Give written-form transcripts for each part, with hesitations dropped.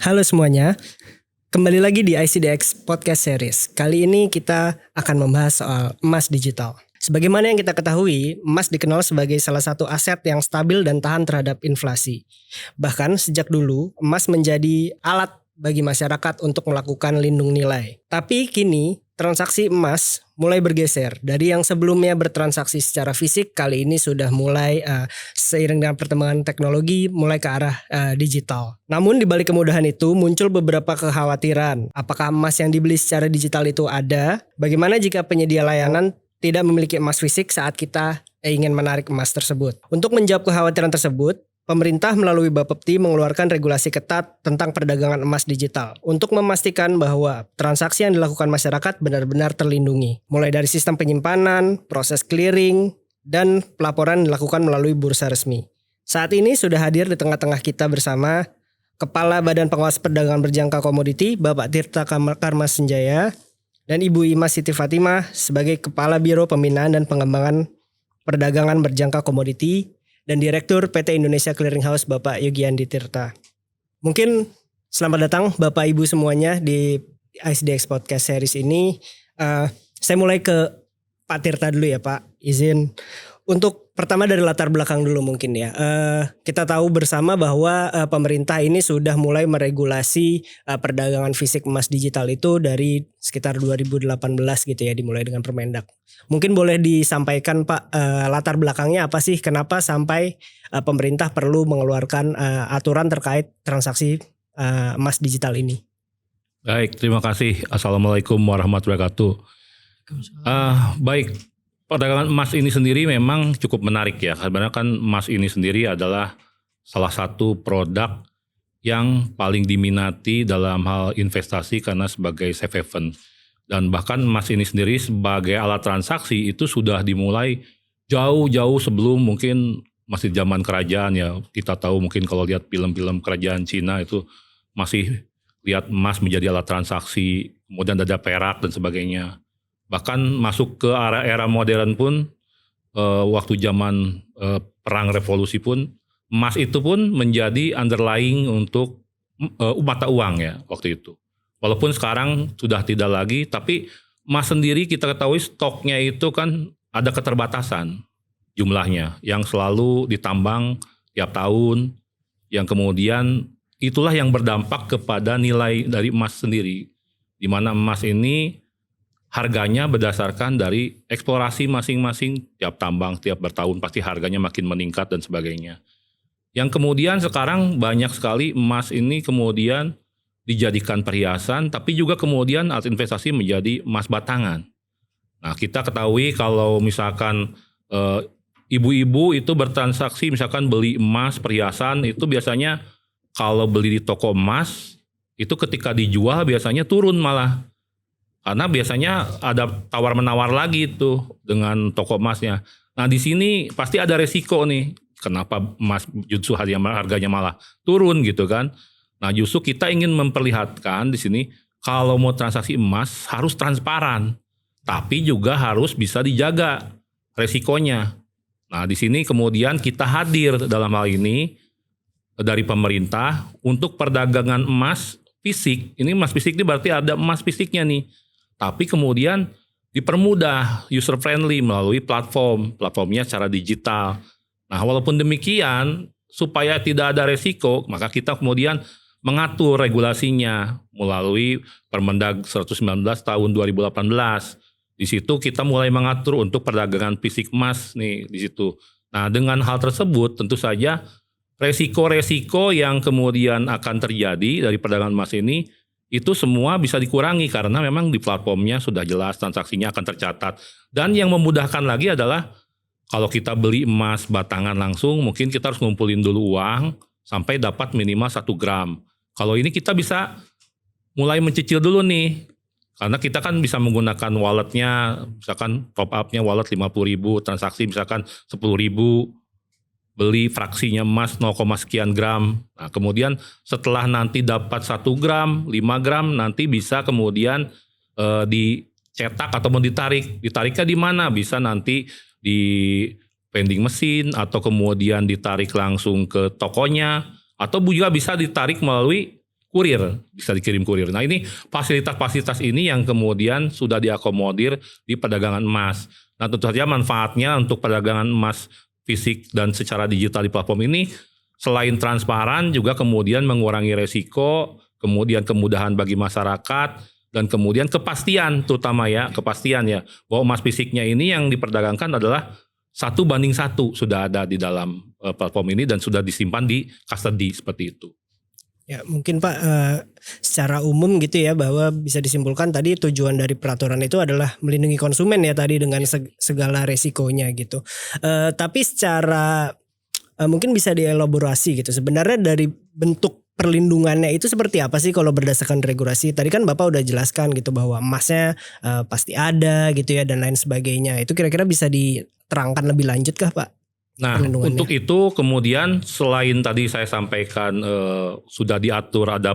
Halo semuanya, kembali lagi di ICDX Podcast Series. Kali ini kita akan membahas soal emas digital. Sebagaimana yang kita ketahui, emas dikenal sebagai salah satu aset yang stabil dan tahan terhadap inflasi. Bahkan sejak dulu, emas menjadi alat bagi masyarakat untuk melakukan lindung nilai. Tapi kini, transaksi emas mulai bergeser. Dari yang sebelumnya bertransaksi secara fisik, kali ini sudah mulai seiring dengan perkembangan teknologi mulai ke arah digital. Namun di balik kemudahan itu muncul beberapa kekhawatiran. Apakah emas yang dibeli secara digital itu ada? Bagaimana jika penyedia layanan tidak memiliki emas fisik saat kita ingin menarik emas tersebut? Untuk menjawab kekhawatiran tersebut, pemerintah melalui Bapepti mengeluarkan regulasi ketat tentang perdagangan emas digital untuk memastikan bahwa transaksi yang dilakukan masyarakat benar-benar terlindungi. Mulai dari sistem penyimpanan, proses clearing, dan pelaporan dilakukan melalui bursa resmi. Saat ini sudah hadir di tengah-tengah kita bersama Kepala Badan Pengawas Perdagangan Berjangka Komoditi, Bapak Tirta Karmas Senjaya, dan Ibu Ima Siti Fatimah sebagai Kepala Biro Pembinaan dan Pengembangan Perdagangan Berjangka Komoditi, dan Direktur PT Indonesia Clearing House Bapak Yogi Andi Tirta. Mungkin selamat datang Bapak Ibu semuanya di ICDX Podcast Series ini. Saya mulai ke Pak Tirta dulu ya Pak, izin. Untuk pertama dari latar belakang dulu mungkin ya. Kita tahu bersama bahwa pemerintah ini sudah mulai meregulasi perdagangan fisik emas digital itu dari sekitar 2018 gitu ya, dimulai dengan Permendak. Mungkin boleh disampaikan Pak latar belakangnya apa sih, kenapa sampai pemerintah perlu mengeluarkan aturan terkait transaksi emas digital ini? Baik, terima kasih. Assalamualaikum warahmatullahi wabarakatuh. Baik, perdagangan emas ini sendiri memang cukup menarik ya. Karena kan emas ini sendiri adalah salah satu produk yang paling diminati dalam hal investasi karena sebagai safe haven. Dan bahkan emas ini sendiri sebagai alat transaksi itu sudah dimulai jauh-jauh sebelum mungkin masih zaman kerajaan ya. Kita tahu mungkin kalau lihat film-film kerajaan Cina itu masih lihat emas menjadi alat transaksi, kemudian ada perak dan sebagainya. Bahkan masuk ke era modern pun waktu zaman perang revolusi pun emas itu pun menjadi underlying untuk mata uang ya waktu itu. Walaupun sekarang sudah tidak lagi, tapi emas sendiri kita ketahui stoknya itu kan ada keterbatasan jumlahnya yang selalu ditambang tiap tahun, yang kemudian itulah yang berdampak kepada nilai dari emas sendiri, di mana emas ini harganya berdasarkan dari eksplorasi masing-masing, tiap tambang, tiap bertahun pasti harganya makin meningkat dan sebagainya. Yang kemudian sekarang banyak sekali emas ini kemudian dijadikan perhiasan, tapi juga kemudian alat investasi menjadi emas batangan. Nah kita ketahui kalau misalkan ibu-ibu itu bertransaksi misalkan beli emas perhiasan itu biasanya kalau beli di toko emas itu ketika dijual biasanya turun malah. Karena biasanya ada tawar-menawar lagi tuh dengan toko emasnya. Nah di sini pasti ada resiko nih. Kenapa emas justru harganya malah turun gitu kan. Nah justru kita ingin memperlihatkan di sini kalau mau transaksi emas harus transparan. Tapi juga harus bisa dijaga resikonya. Nah di sini kemudian kita hadir dalam hal ini dari pemerintah untuk perdagangan emas fisik. Ini emas fisik ini berarti ada emas fisiknya nih. Tapi kemudian dipermudah user friendly melalui platformnya secara digital. Nah walaupun demikian supaya tidak ada resiko maka kita kemudian mengatur regulasinya melalui Permendag 119 tahun 2018. Di situ kita mulai mengatur untuk perdagangan fisik emas nih di situ. Nah dengan hal tersebut tentu saja resiko-resiko yang kemudian akan terjadi dari perdagangan emas ini itu semua bisa dikurangi karena memang di platformnya sudah jelas transaksinya akan tercatat. Dan yang memudahkan lagi adalah kalau kita beli emas batangan langsung mungkin kita harus ngumpulin dulu uang sampai dapat minimal 1 gram. Kalau ini kita bisa mulai mencicil dulu nih. Karena kita kan bisa menggunakan walletnya, misalkan top up-nya wallet 50.000, transaksi misalkan 10.000, beli fraksinya emas 0, sekian gram. Nah kemudian setelah nanti dapat 1 gram, 5 gram nanti bisa kemudian dicetak ataupun ditarik. Ditariknya di mana? Bisa nanti di vending mesin atau kemudian ditarik langsung ke tokonya. Atau juga bisa ditarik melalui kurir, bisa dikirim kurir. Nah ini fasilitas-fasilitas ini yang kemudian sudah diakomodir di perdagangan emas. Nah tentu saja manfaatnya untuk perdagangan emas fisik dan secara digital di platform ini selain transparan juga kemudian mengurangi resiko, kemudian kemudahan bagi masyarakat, dan kemudian kepastian terutama ya, kepastian ya bahwa emas fisiknya ini yang diperdagangkan adalah 1:1 sudah ada di dalam platform ini dan sudah disimpan di custody seperti itu. Ya mungkin Pak secara umum gitu ya, bahwa bisa disimpulkan tadi tujuan dari peraturan itu adalah melindungi konsumen ya tadi dengan segala resikonya gitu. Tapi secara mungkin bisa dielaborasi gitu, sebenarnya dari bentuk perlindungannya itu seperti apa sih kalau berdasarkan regulasi? Tadi kan Bapak udah jelaskan gitu bahwa emasnya pasti ada gitu ya dan lain sebagainya. Itu kira-kira bisa diterangkan lebih lanjut kah Pak? Nah untuk itu kemudian selain tadi saya sampaikan sudah diatur ada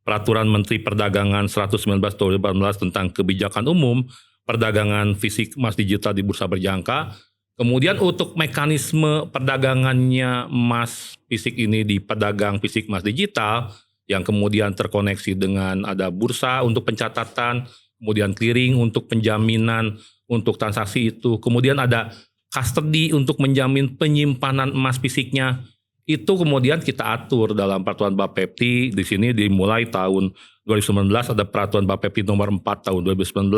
peraturan Menteri Perdagangan 119 tahun 2018 tentang kebijakan umum perdagangan fisik emas digital di bursa berjangka. Kemudian untuk mekanisme perdagangannya emas fisik ini di pedagang fisik emas digital yang kemudian terkoneksi dengan ada bursa untuk pencatatan, kemudian clearing untuk penjaminan untuk transaksi itu, kemudian ada custody untuk menjamin penyimpanan emas fisiknya. Itu kemudian kita atur dalam peraturan Bapepti. Di sini dimulai tahun 2019 ada peraturan Bapepti nomor 4 tahun 2019.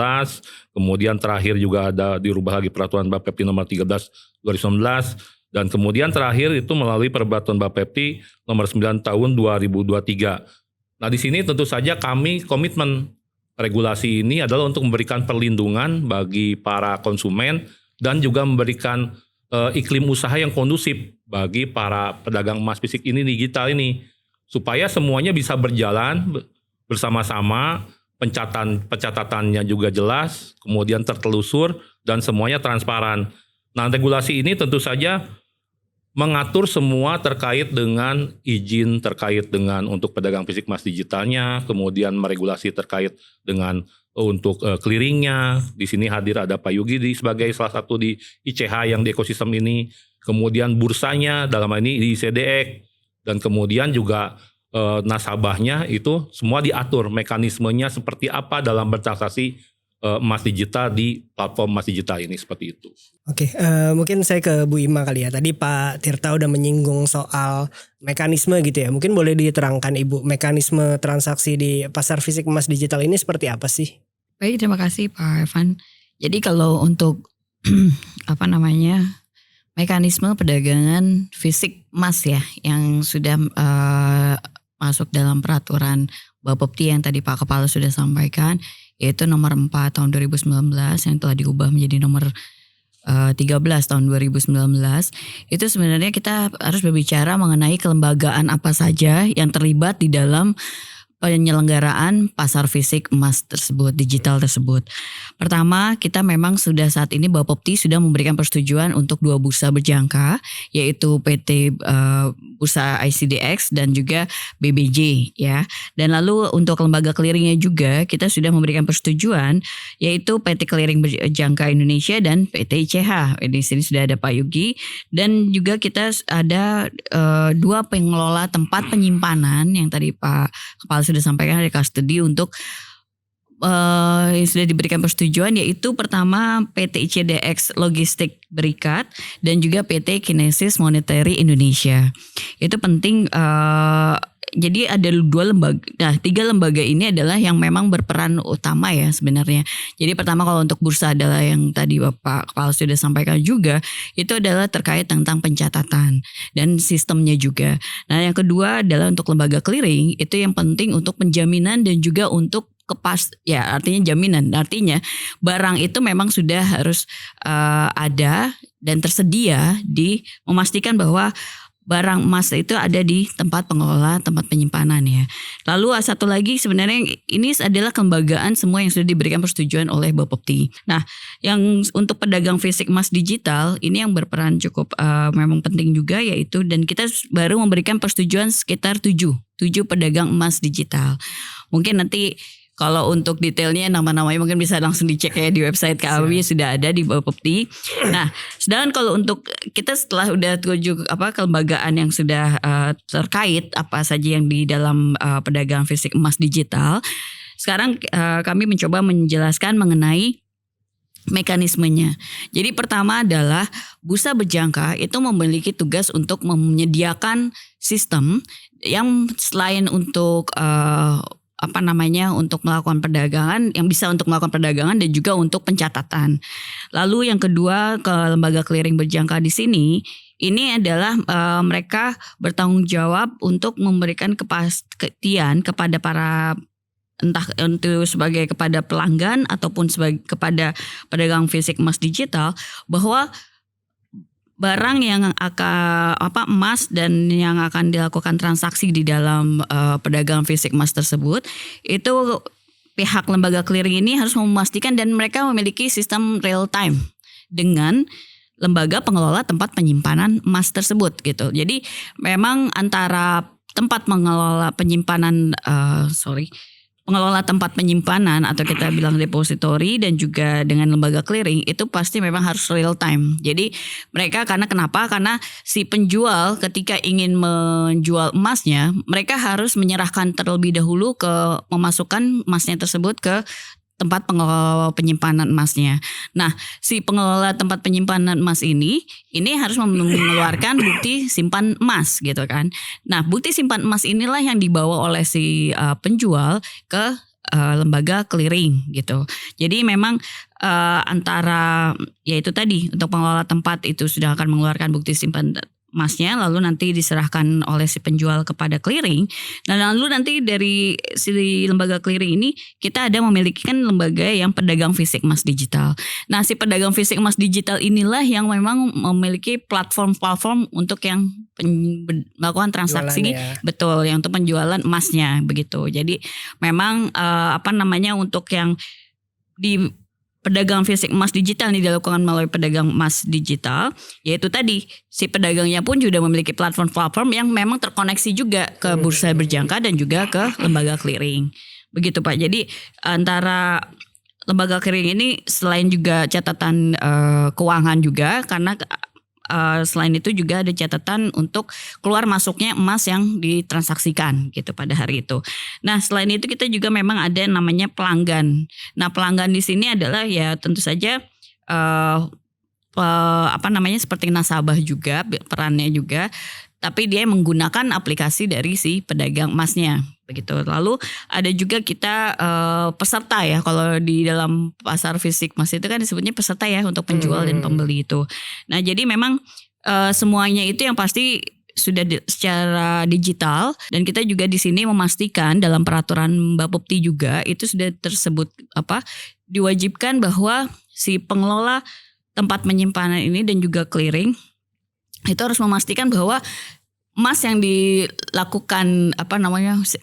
Kemudian terakhir juga ada dirubah lagi peraturan Bapepti nomor 13 2019. Dan kemudian terakhir itu melalui peraturan Bapepti nomor 9 tahun 2023. Nah di sini tentu saja kami komitmen regulasi ini adalah untuk memberikan perlindungan bagi para konsumen dan juga memberikan iklim usaha yang kondusif bagi para pedagang emas fisik ini digital ini supaya semuanya bisa berjalan bersama-sama, pencatatannya juga jelas, kemudian tertelusur dan semuanya transparan. Nah, regulasi ini tentu saja mengatur semua terkait dengan izin terkait dengan untuk pedagang fisik emas digitalnya, kemudian meregulasi terkait dengan untuk clearingnya. Di sini hadir ada Pak Yugi sebagai salah satu di ICH yang di ekosistem ini. Kemudian bursanya dalam hal ini di ICDX. Dan kemudian juga nasabahnya itu semua diatur mekanismenya seperti apa dalam bertransaksi emas digital di platform emas digital ini seperti itu. Oke, mungkin saya ke Bu Ima kali ya. Tadi Pak Tirta udah menyinggung soal mekanisme gitu ya. Mungkin boleh diterangkan Ibu, mekanisme transaksi di pasar fisik emas digital ini seperti apa sih? Baik, terima kasih Pak Evan. Jadi kalau untuk mekanisme perdagangan fisik emas ya yang sudah masuk dalam peraturan Bapepti yang tadi Pak Kepala sudah sampaikan, yaitu nomor 4 tahun 2019 yang telah diubah menjadi nomor 13 tahun 2019. Itu sebenarnya kita harus berbicara mengenai kelembagaan apa saja yang terlibat di dalam penyelenggaraan pasar fisik emas tersebut, digital tersebut. Pertama, kita memang sudah saat ini Bapepti sudah memberikan persetujuan untuk 2 bursa berjangka, yaitu PT Bursa ICDX dan juga BBJ ya. Dan lalu untuk lembaga clearingnya juga kita sudah memberikan persetujuan, yaitu PT Clearing Berjangka Indonesia dan PT ICH. Di sini sudah ada Pak Yugi, dan juga kita ada 2 pengelola tempat penyimpanan yang tadi Pak Kepala sudah sampaikan dari custody untuk yang sudah diberikan persetujuan, yaitu pertama PT ICDX Logistik Berikat dan juga PT Kinesis Monetary Indonesia. Itu penting. Jadi ada 2 lembaga, 3 lembaga ini adalah yang memang berperan utama ya sebenarnya. Jadi pertama kalau untuk bursa adalah yang tadi Bapak Kepala sudah sampaikan juga, itu adalah terkait tentang pencatatan dan sistemnya juga. Nah yang kedua adalah untuk lembaga clearing, itu yang penting untuk penjaminan dan juga untuk ya artinya jaminan, artinya barang itu memang sudah harus ada dan tersedia di memastikan bahwa barang emas itu ada di tempat pengelola, tempat penyimpanan ya. Lalu satu lagi sebenarnya ini adalah kelembagaan semua yang sudah diberikan persetujuan oleh Bapepti. Nah, yang untuk pedagang fisik emas digital ini yang berperan cukup memang penting juga, yaitu dan kita baru memberikan persetujuan sekitar 7 pedagang emas digital. Mungkin nanti Kalau untuk detailnya nama-namanya mungkin bisa langsung dicek ya di website KAWI, sudah ada di Bapepti. Nah, sedangkan kalau untuk kita setelah udah tujuh kelembagaan yang sudah terkait apa saja yang di dalam perdagangan fisik emas digital, sekarang kami mencoba menjelaskan mengenai mekanismenya. Jadi pertama adalah Bursa Berjangka itu memiliki tugas untuk menyediakan sistem yang selain untuk untuk melakukan perdagangan, yang bisa untuk melakukan perdagangan dan juga untuk pencatatan. Lalu yang kedua, ke lembaga clearing berjangka di sini, ini adalah mereka bertanggung jawab untuk memberikan kepastian kepada para, entah itu sebagai kepada pelanggan ataupun sebagai kepada pedagang fisik emas digital, bahwa barang yang akan emas dan yang akan dilakukan transaksi di dalam perdagangan fisik emas tersebut, itu pihak lembaga clearing ini harus memastikan dan mereka memiliki sistem real time dengan lembaga pengelola tempat penyimpanan emas tersebut gitu. Jadi memang antara tempat mengelola penyimpanan pengelola tempat penyimpanan atau kita bilang depository dan juga dengan lembaga clearing itu pasti memang harus real time. Jadi mereka kenapa? Karena si penjual ketika ingin menjual emasnya, mereka harus menyerahkan terlebih dahulu memasukkan emasnya tersebut ke tempat pengelola penyimpanan emasnya. Nah, si pengelola tempat penyimpanan emas ini harus mengeluarkan bukti simpan emas gitu kan. Nah, bukti simpan emas inilah yang dibawa oleh si penjual ke lembaga clearing gitu. Jadi memang antara yaitu tadi untuk pengelola tempat itu sudah akan mengeluarkan bukti simpan emasnya, lalu nanti diserahkan oleh si penjual kepada clearing. Nah, lalu nanti dari si lembaga clearing ini kita ada memiliki kan lembaga yang pedagang fisik emas digital. Nah, si pedagang fisik emas digital inilah yang memang memiliki platform untuk yang melakukan transaksi, betul, yang untuk penjualan emasnya begitu. Jadi memang untuk yang di pedagang fisik emas digital ini dilakukan melalui pedagang emas digital, yaitu tadi si pedagangnya pun juga memiliki platform yang memang terkoneksi juga ke bursa berjangka dan juga ke lembaga clearing. Begitu Pak. Jadi antara lembaga clearing ini selain juga catatan keuangan juga, karena selain itu juga ada catatan untuk keluar masuknya emas yang ditransaksikan gitu pada hari itu. Nah, selain itu kita juga memang ada namanya pelanggan. Nah, pelanggan di sini adalah ya tentu saja seperti nasabah juga perannya juga, tapi dia menggunakan aplikasi dari si pedagang emasnya begitu. Lalu ada juga kita peserta ya, kalau di dalam pasar fisik emas itu kan disebutnya peserta ya untuk penjual dan pembeli itu. Nah, jadi memang semuanya itu yang pasti sudah secara digital, dan kita juga di sini memastikan dalam peraturan Bapepti juga itu sudah tersebut diwajibkan bahwa si pengelola tempat penyimpanan ini dan juga clearing itu harus memastikan bahwa emas yang dilakukan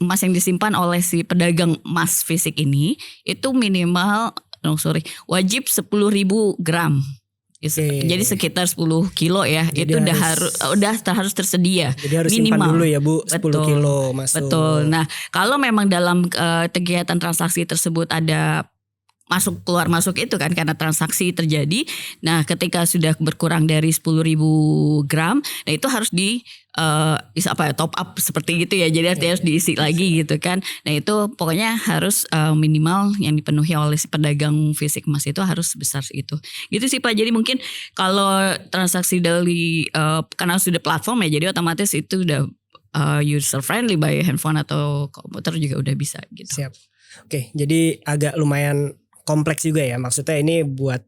emas yang disimpan oleh si pedagang emas fisik ini itu minimal wajib 10.000 gram. Jadi sekitar 10 kilo ya. Jadi itu harus tersedia. Jadi harus minimal. Simpan dulu ya Bu, 10 kilo masuk. Betul. Nah, kalau memang dalam kegiatan transaksi tersebut ada masuk keluar masuk itu kan karena transaksi terjadi. Nah, ketika sudah berkurang dari 10.000 gram, nah itu harus top up seperti gitu ya. Jadi artinya harus diisi lagi gitu kan. Nah, itu pokoknya harus minimal yang dipenuhi oleh si pedagang fisik emas itu harus sebesar itu. Gitu sih Pak. Jadi mungkin kalau transaksi dari karena sudah platform ya, jadi otomatis itu udah user friendly by handphone atau komputer juga udah bisa gitu. Siap. Oke, jadi agak lumayan kompleks juga ya, maksudnya ini buat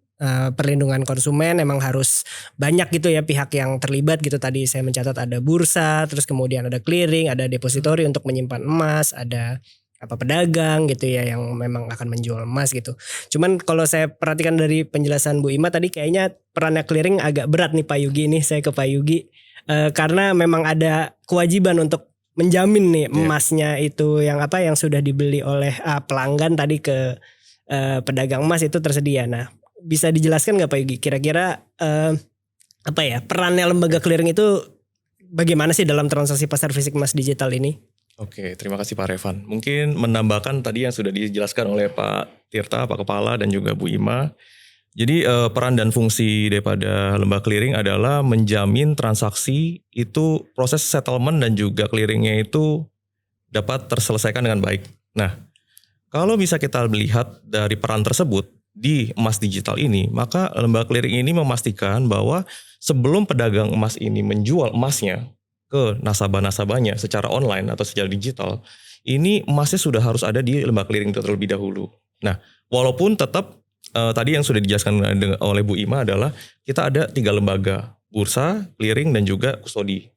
perlindungan konsumen emang harus banyak gitu ya pihak yang terlibat gitu. Tadi saya mencatat ada bursa, terus kemudian ada clearing, ada depository untuk menyimpan emas, ada pedagang gitu ya yang memang akan menjual emas gitu. Cuman kalau saya perhatikan dari penjelasan Bu Ima tadi kayaknya perannya clearing agak berat nih Pak Yugi. Nih saya ke Pak Yugi karena memang ada kewajiban untuk menjamin nih emasnya itu yang sudah dibeli oleh pelanggan tadi ke pedagang emas itu tersedia. Nah, bisa dijelaskan nggak Pak Yugi kira-kira perannya lembaga clearing itu bagaimana sih dalam transaksi pasar fisik emas digital ini? Oke, terima kasih Pak Revan. Mungkin menambahkan tadi yang sudah dijelaskan oleh Pak Tirta, Pak Kepala dan juga Bu Ima. Jadi peran dan fungsi daripada lembaga clearing adalah menjamin transaksi itu proses settlement dan juga clearingnya itu dapat terselesaikan dengan baik. Nah, kalau bisa kita melihat dari peran tersebut di emas digital ini, maka lembaga clearing ini memastikan bahwa sebelum pedagang emas ini menjual emasnya ke nasabah-nasabahnya secara online atau secara digital, ini emasnya sudah harus ada di lembaga clearing terlebih dahulu. Nah, walaupun tetap tadi yang sudah dijelaskan oleh Bu Ima adalah kita ada 3 lembaga, bursa, clearing dan juga kustodi.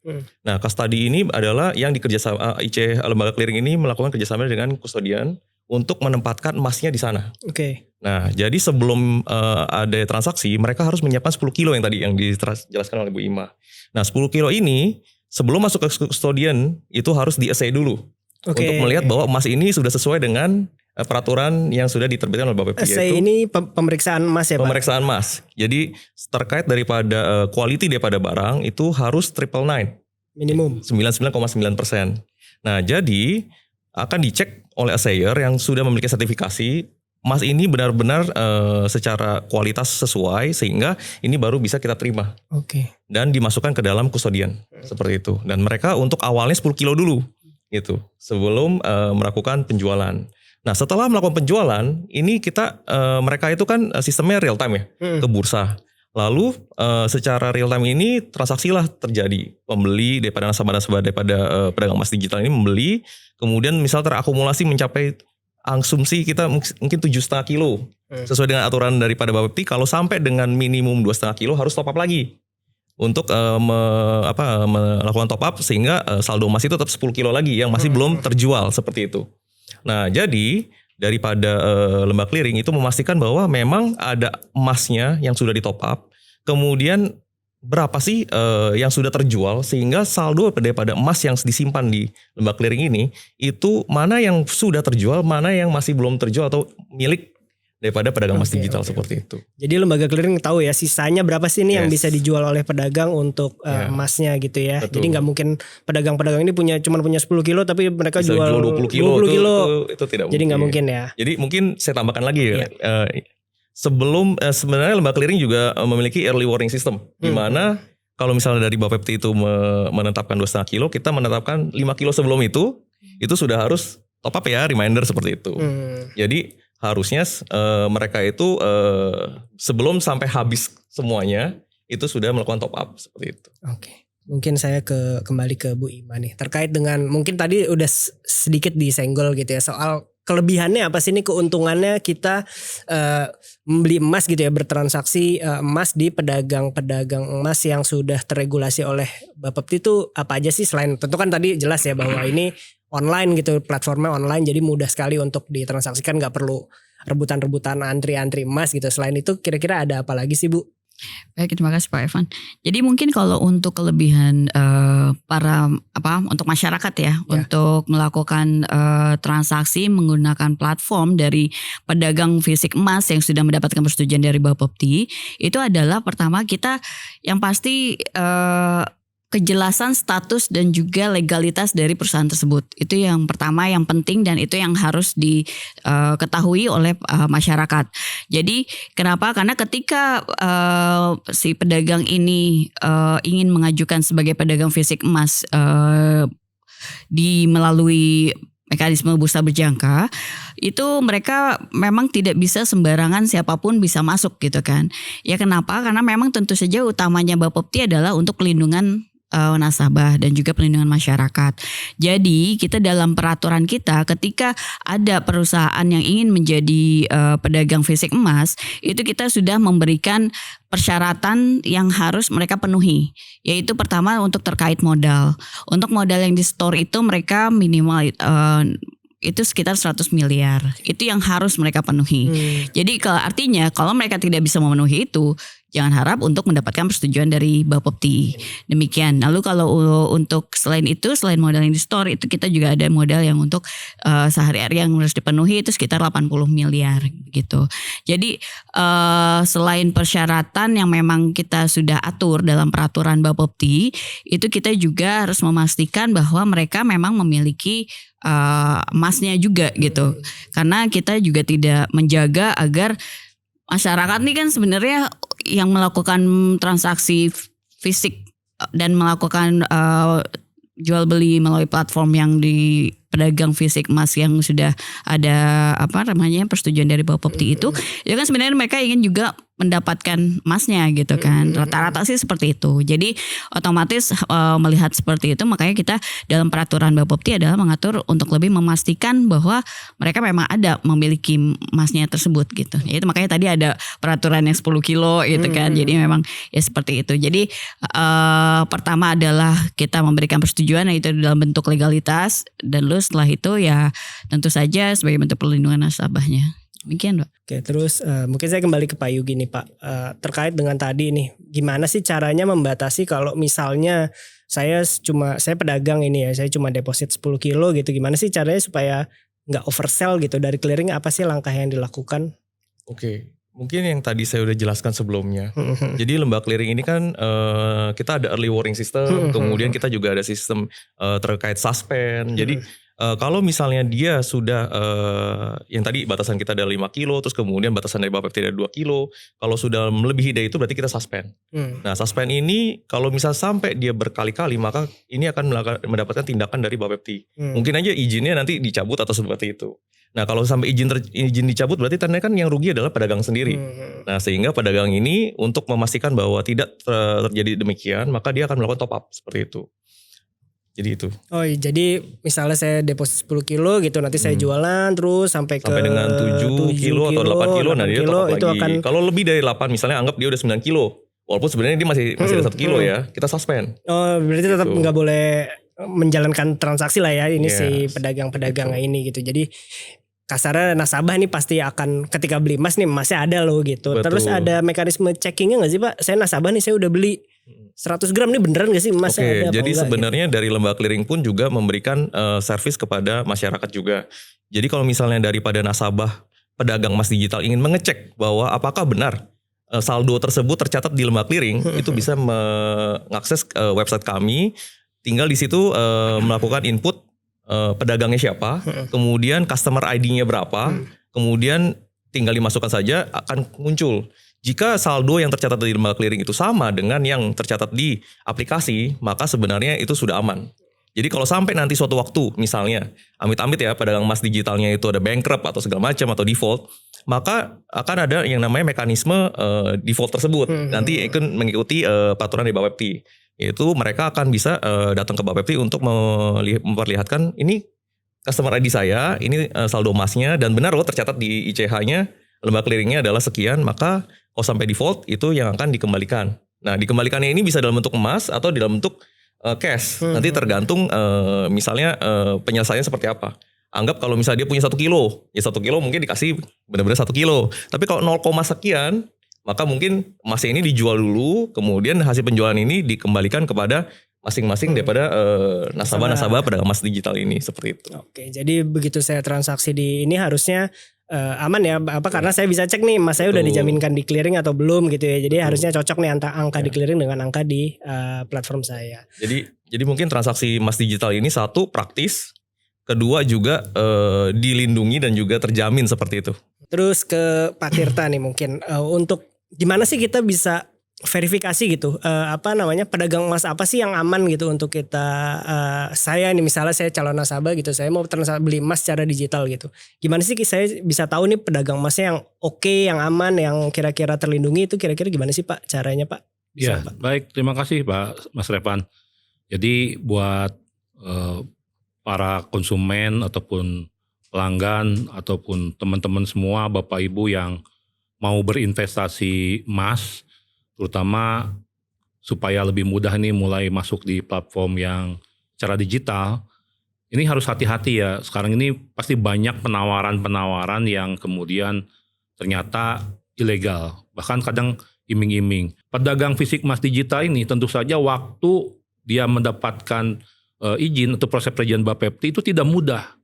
Nah, kustodi ini adalah yang dikerjasama IC lembaga clearing ini melakukan kerjasama dengan kustodian untuk menempatkan emasnya di sana. Oke. Nah, jadi sebelum ada transaksi, mereka harus menyiapkan 10 kilo yang tadi yang dijelaskan oleh Bu Ima. Nah, 10 kilo ini sebelum masuk ke kustodian itu harus di-assay dulu. Oke. Untuk melihat bahwa emas ini sudah sesuai dengan peraturan yang sudah diterbitkan oleh Bapepti, Saya yaitu ini pemeriksaan emas ya Pak? pemeriksaan emas. Jadi terkait daripada quality daripada barang itu harus 999. Minimum. 99,9%. Nah, jadi akan dicek oleh assayer yang sudah memiliki sertifikasi emas ini benar-benar secara kualitas sesuai sehingga ini baru bisa kita terima. Oke. Dan dimasukkan ke dalam kustodian seperti itu. Dan mereka untuk awalnya 10 kilo dulu gitu sebelum melakukan penjualan. Nah, setelah melakukan penjualan, ini kita mereka itu kan sistemnya real time ya ke bursa. Lalu secara real time ini transaksilah terjadi. Pembeli daripada nasabah-nasabah daripada pedagang emas digital ini membeli, kemudian misal terakumulasi mencapai asumsi kita mungkin 7,5 kilo. Sesuai dengan aturan daripada Bapepti, kalau sampai dengan minimum 2,5 kilo harus top up lagi. Untuk melakukan top up sehingga saldo emas itu tetap 10 kilo lagi yang masih belum terjual seperti itu. Nah, jadi daripada lembaga clearing itu memastikan bahwa memang ada emasnya yang sudah di top up. Kemudian berapa sih yang sudah terjual sehingga saldo daripada emas yang disimpan di lembaga clearing ini itu mana yang sudah terjual, mana yang masih belum terjual atau milik daripada pedagang emas digital seperti itu. Jadi lembaga clearing tahu ya sisanya berapa sih ini yang Yes. bisa dijual oleh pedagang untuk emasnya gitu ya. Betul. Jadi nggak mungkin pedagang-pedagang ini cuma punya 10 kilo tapi mereka Bisa jual 20 kilo, 20 kilo. itu tidak Jadi nggak mungkin ya. Jadi mungkin saya tambahkan lagi ya. Sebelum sebenarnya lembaga clearing juga memiliki early warning system di mana kalau misalnya dari Bapepti itu menetapkan 2,5 kilo, kita menetapkan 5 kilo sebelum itu sudah harus top up ya, reminder seperti itu. Jadi harusnya mereka itu sebelum sampai habis semuanya itu sudah melakukan top up seperti itu. Oke. Mungkin saya kembali ke Bu Ima nih terkait dengan mungkin tadi udah sedikit disenggol gitu ya soal kelebihannya apa sih ini keuntungannya kita membeli emas gitu ya bertransaksi emas di pedagang-pedagang emas yang sudah terregulasi oleh Bapepti itu apa aja sih selain tentu kan tadi jelas ya bahwa ini online gitu platformnya online jadi mudah sekali untuk ditransaksikan nggak perlu rebutan-rebutan antri-antri emas gitu. Selain itu kira-kira ada apa lagi sih Bu? Baik, terima kasih Pak Evan. Jadi mungkin kalau untuk kelebihan untuk masyarakat ya, untuk melakukan transaksi menggunakan platform dari pedagang fisik emas yang sudah mendapatkan persetujuan dari Bapepti, itu adalah pertama kita yang pasti kejelasan status dan juga legalitas dari perusahaan tersebut. Itu yang pertama yang penting dan itu yang harus diketahui oleh masyarakat. Jadi kenapa? Karena ketika si pedagang ini ingin mengajukan sebagai pedagang fisik emas melalui mekanisme bursa berjangka, itu mereka memang tidak bisa sembarangan siapapun bisa masuk gitu kan. Ya kenapa? Karena memang tentu saja utamanya Bapepti adalah untuk pelindungan nasabah dan juga perlindungan masyarakat. Jadi kita dalam peraturan kita ketika ada perusahaan yang ingin menjadi pedagang fisik emas, itu kita sudah memberikan persyaratan yang harus mereka penuhi. Yaitu pertama untuk terkait modal. Untuk modal yang di store itu mereka minimal itu sekitar 100 miliar. Itu yang harus mereka penuhi. Jadi artinya kalau mereka tidak bisa memenuhi itu, jangan harap untuk mendapatkan persetujuan dari Bapepti. Demikian. Lalu kalau untuk selain itu, selain modal yang di store, itu kita juga ada modal yang untuk sehari-hari yang harus dipenuhi itu sekitar 80 miliar gitu. Jadi selain persyaratan yang memang kita sudah atur dalam peraturan Bapepti, itu kita juga harus memastikan bahwa mereka memang memiliki emasnya juga gitu. Karena kita juga tidak menjaga agar masyarakat ini kan sebenarnya yang melakukan transaksi fisik dan melakukan jual beli melalui platform yang di pedagang fisik emas yang sudah ada persetujuan dari Bapepti itu kan sebenarnya mereka ingin juga mendapatkan emasnya gitu kan. Rata-rata sih seperti itu. Jadi otomatis melihat seperti itu, makanya kita dalam peraturan Bapepti adalah mengatur untuk lebih memastikan bahwa mereka memang ada memiliki emasnya tersebut gitu. Itu makanya tadi ada peraturan yang 10 kilo gitu kan. Jadi memang ya seperti itu. Jadi pertama adalah kita memberikan persetujuan yaitu dalam bentuk legalitas, dan lalu setelah itu ya tentu saja sebagai bentuk perlindungan nasabahnya. Demikian, Pak. Oke, terus mungkin saya kembali ke Pak Yugi nih, Pak. Terkait dengan tadi nih, gimana sih caranya membatasi kalau misalnya saya pedagang ini ya, saya cuma deposit 10 kilo gitu. Gimana sih caranya supaya nggak oversell gitu dari clearing? Apa sih langkah yang dilakukan? Oke, mungkin yang tadi saya udah jelaskan sebelumnya. Jadi lembaga clearing ini kan kita ada early warning system, kemudian kita juga ada sistem terkait suspend. Jadi kalau misalnya dia sudah yang tadi batasan kita ada 5 kilo, terus kemudian batasan dari Bapepti ada 2 kilo. Kalau sudah melebihi dari itu berarti kita suspend. Nah, suspend ini kalau misal sampai dia berkali-kali, maka ini akan mendapatkan tindakan dari Bapepti. Mungkin aja izinnya nanti dicabut atau seperti itu. Nah, kalau sampai izin dicabut berarti tandanya kan yang rugi adalah pedagang sendiri. Nah, sehingga pedagang ini untuk memastikan bahwa tidak terjadi demikian, maka dia akan melakukan top up seperti itu. Jadi itu. Oh, jadi misalnya saya deposit 10 kilo gitu, nanti saya jualan terus sampai dengan 7 kilo atau 8 kilo, nah dia top up lagi. Akan... Kalau lebih dari 8 misalnya anggap dia udah 9 kilo. Walaupun sebenarnya dia masih ada 1 kilo ya, kita suspend. Oh, berarti tetap nggak boleh menjalankan transaksi lah ya ini si pedagang-pedagang ini gitu. Jadi kasarnya nasabah nih pasti akan ketika beli emas nih emasnya ada loh gitu. Betul. Terus ada mekanisme checkingnya nggak sih Pak? Saya nasabah nih, saya udah beli 100 gram nih beneran gak sih emasnya ada apa jadi enggak, sebenarnya gitu? Dari lembaga clearing pun juga memberikan servis kepada masyarakat juga. Jadi kalau misalnya daripada nasabah pedagang emas digital ingin mengecek bahwa apakah benar saldo tersebut tercatat di lembaga clearing, itu bisa mengakses website kami. Tinggal di situ melakukan input pedagangnya siapa, kemudian customer ID-nya berapa, kemudian tinggal dimasukkan saja akan muncul. Jika saldo yang tercatat di lembaga clearing itu sama dengan yang tercatat di aplikasi, maka sebenarnya itu sudah aman. Jadi kalau sampai nanti suatu waktu, misalnya amit-amit ya pedagang emas digitalnya itu ada bankrupt atau segala macam atau default, maka akan ada yang namanya mekanisme default tersebut. Nanti akan mengikuti peraturan dari Bapepti. Yaitu mereka akan bisa datang ke Bapepti untuk memperlihatkan ini customer ID saya, ini saldo emasnya, dan benar loh tercatat di ICH-nya, lembaga clearingnya adalah sekian, maka kalau sampai default itu yang akan dikembalikan. Nah, dikembalikannya ini bisa dalam bentuk emas atau dalam bentuk cash. Nanti tergantung misalnya penyelesaiannya seperti apa. Anggap kalau misalnya dia punya 1 kilo, ya 1 kilo mungkin dikasih benar-benar 1 kilo. Tapi kalau 0, sekian, maka mungkin emasnya ini dijual dulu, kemudian hasil penjualan ini dikembalikan kepada masing-masing daripada nasabah-nasabah pedagang emas digital ini, seperti itu. Oke, jadi begitu saya transaksi di ini harusnya aman ya, karena saya bisa cek nih emas saya udah dijaminkan di clearing atau belum gitu ya. Jadi harusnya cocok nih angka di clearing dengan angka di platform saya. Jadi mungkin transaksi emas digital ini satu praktis, kedua juga dilindungi dan juga terjamin seperti itu. Terus ke Pak Tirta nih mungkin untuk gimana sih kita bisa verifikasi gitu pedagang emas apa sih yang aman gitu untuk kita saya nih misalnya saya calon nasabah gitu, saya mau beli emas secara digital gitu, gimana sih saya bisa tahu nih pedagang emasnya yang oke, yang aman, yang kira-kira terlindungi, itu kira-kira gimana sih Pak caranya Pak? Ya, baik, terima kasih Pak Mas Revan. Jadi buat para konsumen ataupun pelanggan ataupun teman-teman semua Bapak Ibu yang mau berinvestasi emas, terutama supaya lebih mudah nih mulai masuk di platform yang secara digital, ini harus hati-hati ya. Sekarang ini pasti banyak penawaran-penawaran yang kemudian ternyata ilegal. Bahkan kadang iming-iming. Pedagang fisik emas digital ini tentu saja waktu dia mendapatkan izin atau proses perizinan Bapepti itu tidak mudah.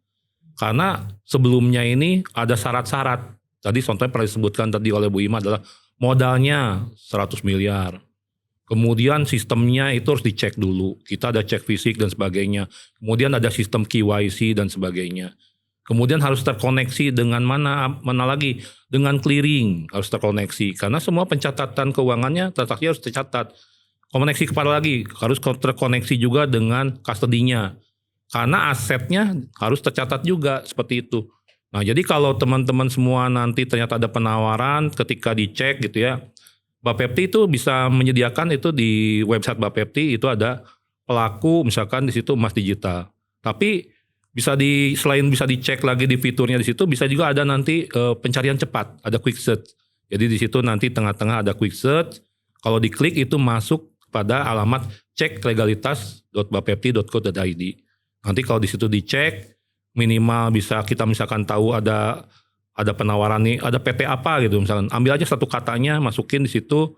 Karena sebelumnya ini ada syarat-syarat. Tadi contohnya pernah disebutkan tadi oleh Bu Ima adalah modalnya 100 miliar. Kemudian sistemnya itu harus dicek dulu. Kita ada cek fisik dan sebagainya. Kemudian ada sistem KYC dan sebagainya. Kemudian harus terkoneksi dengan mana lagi? Dengan clearing harus terkoneksi. Karena semua pencatatan keuangannya transaksi harus tercatat. Koneksi kepada lagi harus terkoneksi juga dengan custody-nya. Karena asetnya harus tercatat juga seperti itu. Nah, jadi kalau teman-teman semua nanti ternyata ada penawaran ketika dicek gitu ya. Bapepti itu bisa menyediakan itu di website Bapepti itu ada pelaku misalkan di situ emas digital. Tapi selain bisa dicek lagi di fiturnya di situ bisa juga ada nanti pencarian cepat, ada quick search. Jadi di situ nanti tengah-tengah ada quick search. Kalau diklik itu masuk pada alamat ceklegalitas.bapepti.co.id. Nanti kalau di situ dicek minimal bisa kita misalkan tahu ada penawaran nih, ada PT apa gitu misalkan. Ambil aja satu katanya, masukin di situ.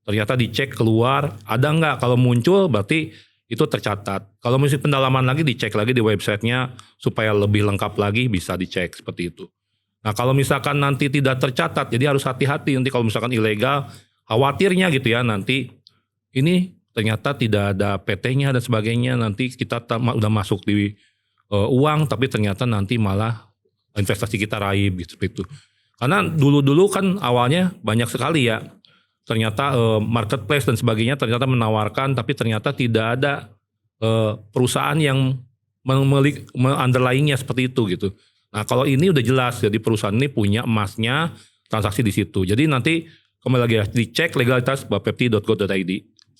Ternyata dicek keluar, ada nggak? Kalau muncul berarti itu tercatat. Kalau mesti pendalaman lagi dicek lagi di websitenya supaya lebih lengkap lagi bisa dicek seperti itu. Nah, kalau misalkan nanti tidak tercatat, jadi harus hati-hati nanti kalau misalkan ilegal, khawatirnya gitu ya nanti ini ternyata tidak ada PT-nya dan sebagainya, nanti kita udah masuk di uang tapi ternyata nanti malah investasi kita raib gitu seperti itu. Karena dulu-dulu kan awalnya banyak sekali ya ternyata marketplace dan sebagainya ternyata menawarkan tapi ternyata tidak ada perusahaan yang underlying-nya seperti itu gitu. Nah, kalau ini udah jelas jadi perusahaan ini punya emasnya, transaksi di situ. Jadi nanti kembali lagi ya, dicek legalitas bapepti.co.id.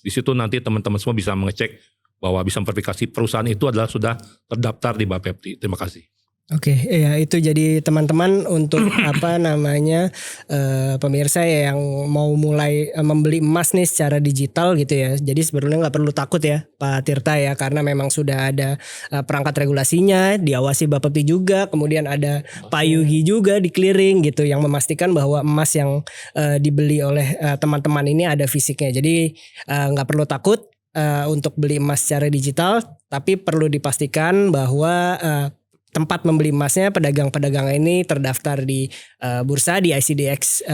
Di situ nanti teman-teman semua bisa mengecek bahwa bisa memverifikasi perusahaan itu adalah sudah terdaftar di Bapepti. Terima kasih. Oke, ya itu jadi teman-teman untuk pemirsa ya yang mau mulai membeli emas nih secara digital gitu ya. Jadi sebenarnya nggak perlu takut ya Pak Tirta ya, karena memang sudah ada perangkat regulasinya, diawasi Bapepti juga, kemudian ada Pak Yugi juga di clearing gitu yang memastikan bahwa emas yang dibeli oleh teman-teman ini ada fisiknya. Jadi nggak perlu takut untuk beli emas secara digital, tapi perlu dipastikan bahwa tempat membeli emasnya pedagang-pedagang ini terdaftar di bursa di ICDX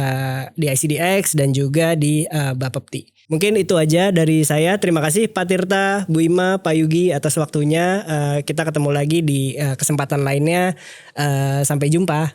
dan juga di Bapepti. Mungkin itu aja dari saya. Terima kasih Pak Tirta, Bu Ima, Pak Yugi atas waktunya. Kita ketemu lagi di kesempatan lainnya. Sampai jumpa.